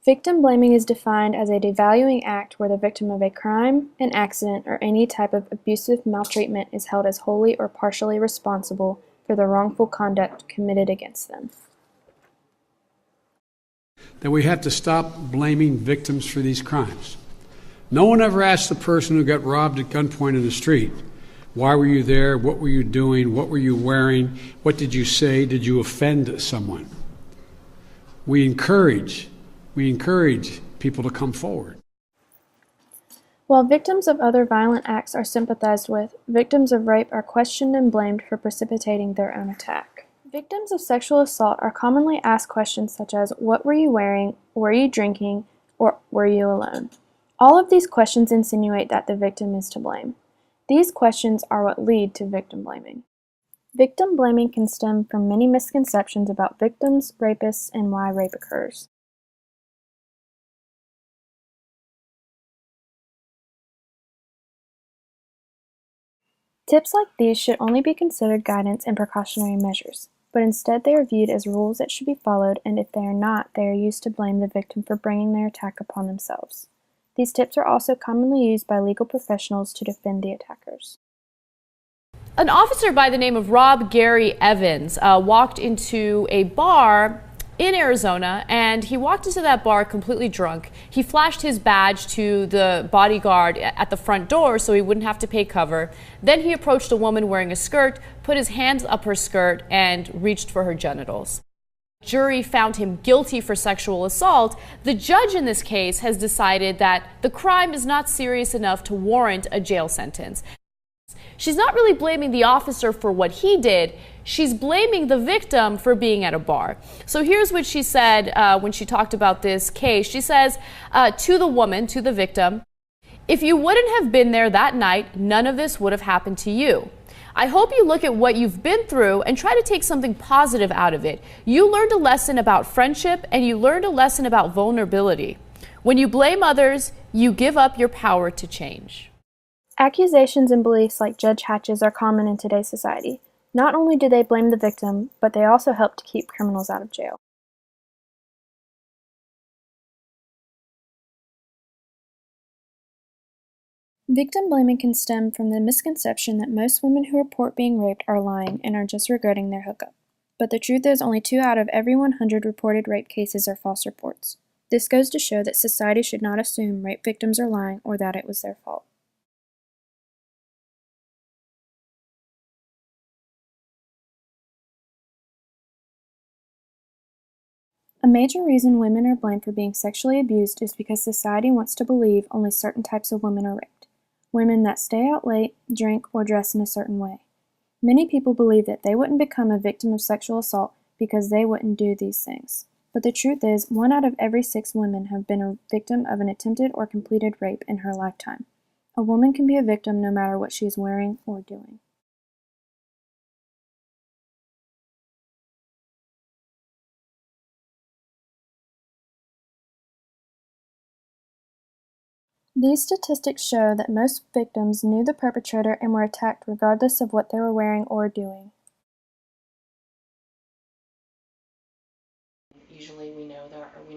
Victim blaming is defined as a devaluing act where the victim of a crime, an accident, or any type of abusive maltreatment is held as wholly or partially responsible for the wrongful conduct committed against them. That we have to stop blaming victims for these crimes. No one ever asked the person who got robbed at gunpoint in the street, why were you there? What were you doing? What were you wearing? What did you say? Did you offend someone? We encourage people to come forward. While victims of other violent acts are sympathized with, victims of rape are questioned and blamed for precipitating their own attack. Victims of sexual assault are commonly asked questions such as, what were you wearing, were you drinking, or were you alone? All of these questions insinuate that the victim is to blame. These questions are what lead to victim blaming. Victim blaming can stem from many misconceptions about victims, rapists, and why rape occurs. Tips like these should only be considered guidance and precautionary measures, but instead they are viewed as rules that should be followed, and if they are not, they are used to blame the victim for bringing their attack upon themselves. These tips are also commonly used by legal professionals to defend the attackers. An officer by the name of Rob Gary Evans walked into a bar in Arizona, and he walked into that bar completely drunk. He flashed his badge to the bodyguard at the front door so he wouldn't have to pay cover. Then he approached a woman wearing a skirt, put his hands up her skirt, and reached for her genitals. The jury found him guilty for sexual assault. The judge in this case has decided that the crime is not serious enough to warrant a jail sentence. She's not really blaming the officer for what he did. She's blaming the victim for being at a bar. So here's what she said when she talked about this case. She says to the woman, to the victim, "If you wouldn't have been there that night, none of this would have happened to you. I hope you look at what you've been through and try to take something positive out of it. You learned a lesson about friendship and you learned a lesson about vulnerability. When you blame others, you give up your power to change." Accusations and beliefs like Judge Hatch's are common in today's society. Not only do they blame the victim, but they also help to keep criminals out of jail. Victim blaming can stem from the misconception that most women who report being raped are lying and are just regretting their hookup. But the truth is only 2 out of every 100 reported rape cases are false reports. This goes to show that society should not assume rape victims are lying or that it was their fault. A major reason women are blamed for being sexually abused is because society wants to believe only certain types of women are raped. Women that stay out late, drink, or dress in a certain way. Many people believe that they wouldn't become a victim of sexual assault because they wouldn't do these things. But the truth is, 1 out of every 6 women have been a victim of an attempted or completed rape in her lifetime. A woman can be a victim no matter what she is wearing or doing. These statistics show that most victims knew the perpetrator and were attacked regardless of what they were wearing or doing. Usually we know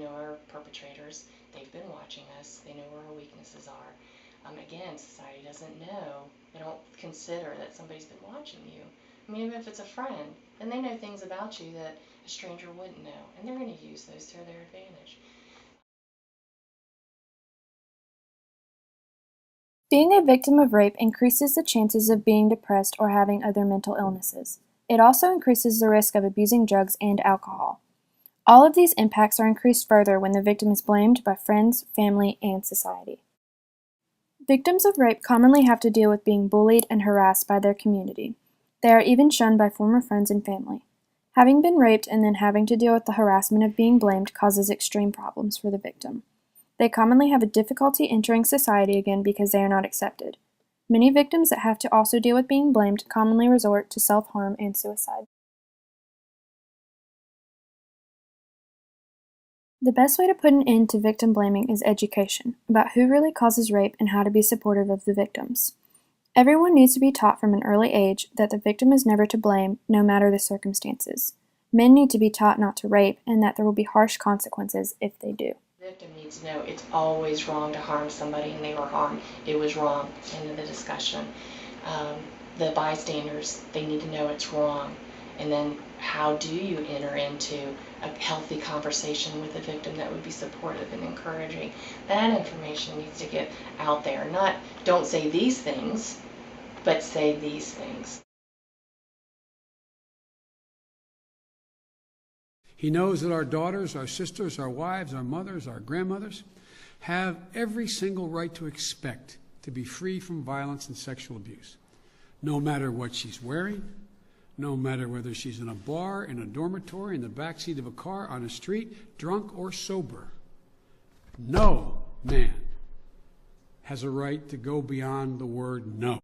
our perpetrators. They've been watching us. They know where our weaknesses are. Again, society doesn't know. They don't consider that somebody's been watching you. I mean, even if it's a friend, then they know things about you that a stranger wouldn't know, and they're going to use those to their advantage. Being a victim of rape increases the chances of being depressed or having other mental illnesses. It also increases the risk of abusing drugs and alcohol. All of these impacts are increased further when the victim is blamed by friends, family, and society. Victims of rape commonly have to deal with being bullied and harassed by their community. They are even shunned by former friends and family. Having been raped and then having to deal with the harassment of being blamed causes extreme problems for the victim. They commonly have a difficulty entering society again because they are not accepted. Many victims that have to also deal with being blamed commonly resort to self-harm and suicide. The best way to put an end to victim blaming is education about who really causes rape and how to be supportive of the victims. Everyone needs to be taught from an early age that the victim is never to blame, no matter the circumstances. Men need to be taught not to rape and that there will be harsh consequences if they do. victim needs to know it's always wrong to harm somebody, and they were harmed. It was wrong. End of the discussion. The bystanders, they need to know it's wrong. And then how do you enter into a healthy conversation with the victim that would be supportive and encouraging? That information needs to get out there. Not don't say these things, but say these things. He knows that our daughters, our sisters, our wives, our mothers, our grandmothers have every single right to expect to be free from violence and sexual abuse, no matter what she's wearing, no matter whether she's in a bar, in a dormitory, in the backseat of a car, on a street, drunk or sober. No man has a right to go beyond the word no.